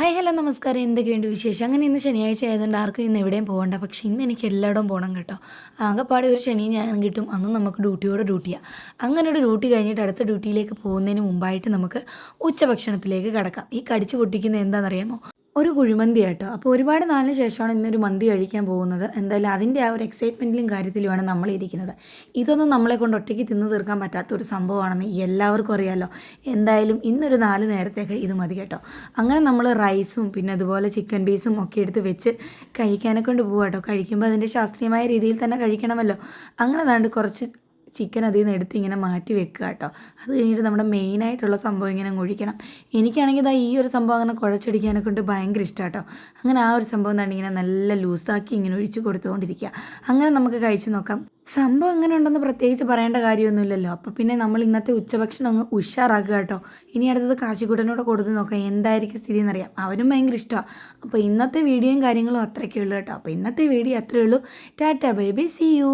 Hi hello നമസ്കാരം. എന്തൊക്കെയുണ്ട് വിശേഷം? അങ്ങനെ ഇന്ന് ശനിയാഴ്ച ആയതുകൊണ്ട് ആർക്കും ഇന്ന് എവിടെയും പോകണ്ട. പക്ഷേ ഇന്ന് എനിക്ക് എല്ലായിടവും പോകണം കേട്ടോ. ആകെപ്പാടെ ഒരു ശനിയും ഞായറും കിട്ടും. അന്ന് നമുക്ക് ഡ്യൂട്ടിയാണ്. അങ്ങനെ ഒരു ഡ്യൂട്ടി കഴിഞ്ഞിട്ട് അടുത്ത ഡ്യൂട്ടിയിലേക്ക് പോകുന്നതിന് മുമ്പായിട്ട് നമുക്ക് ഉച്ചഭക്ഷണത്തിലേക്ക് കടക്കാം. ഈ കടിച്ചു പൊട്ടിക്കുന്നത് എന്താണെന്നറിയാമോ? ഒരു കുഴിമന്തി കേട്ടോ. അപ്പോൾ ഒരുപാട് നാളിന് ശേഷമാണ് ഇന്നൊരു മന്തി കഴിക്കാൻ പോകുന്നത്. എന്തായാലും അതിൻ്റെ ആ ഒരു എക്സൈറ്റ്മെൻറ്റിലും കാര്യത്തിലുമാണ് നമ്മളിരിക്കുന്നത്. ഇതൊന്നും നമ്മളെ കൊണ്ട് ഒറ്റയ്ക്ക് തിന്ന് തീർക്കാൻ പറ്റാത്തൊരു സംഭവമാണെന്ന് എല്ലാവർക്കും അറിയാമല്ലോ. എന്തായാലും ഇന്നൊരു 4 നേരത്തേക്ക് ഇത് മതി കേട്ടോ. അങ്ങനെ നമ്മൾ റൈസും പിന്നെ അതുപോലെ ചിക്കൻ പീസും ഒക്കെ എടുത്ത് വെച്ച് കഴിക്കാനൊക്കെ കൊണ്ട് പോകാം കേട്ടോ. കഴിക്കുമ്പോൾ അതിൻ്റെ ശാസ്ത്രീയമായ രീതിയിൽ തന്നെ കഴിക്കണമല്ലോ. അങ്ങനെ ദാണ്ട് കുറച്ച് ചിക്കൻ അതിൽ നിന്ന് എടുത്ത് ഇങ്ങനെ മാറ്റി വെക്കുക കേട്ടോ. അത് കഴിഞ്ഞിട്ട് നമ്മുടെ മെയിനായിട്ടുള്ള സംഭവം ഇങ്ങനെ ഒഴിക്കണം. എനിക്കാണെങ്കിൽ ഈ ഒരു സംഭവം അങ്ങനെ കുഴച്ചടിക്കാനെ കൊണ്ട് ഭയങ്കര ഇഷ്ടമാണ് കേട്ടോ. അങ്ങനെ ആ ഒരു സംഭവം തന്നെ ഇങ്ങനെ നല്ല ലൂസാക്കി ഇങ്ങനെ ഒഴിച്ച് കൊടുത്തുകൊണ്ടിരിക്കുക. അങ്ങനെ നമുക്ക് കഴിച്ച് നോക്കാം. സംഭവം എങ്ങനെ ഉണ്ടെന്ന് പ്രത്യേകിച്ച് പറയേണ്ട കാര്യമൊന്നുമില്ലല്ലോ. അപ്പോൾ പിന്നെ നമ്മൾ ഇന്നത്തെ ഉച്ചഭക്ഷണം അങ്ങ് ഉഷാറാക്കുക കേട്ടോ. ഇനി അടുത്തത് കാശിക്കൂട്ടനോട് കൊടുത്ത് നോക്കാം എന്തായിരിക്കും സ്ഥിതി എന്നറിയാം. അവനും ഭയങ്കര ഇഷ്ടമാണ്. അപ്പോൾ ഇന്നത്തെ വീഡിയോയും കാര്യങ്ങളും അത്രയ്ക്കേ ഉള്ളൂ കേട്ടോ. അപ്പോൾ ഇന്നത്തെ വീഡിയോ അത്രയേ ഉള്ളൂ. Tata bye bye, see U.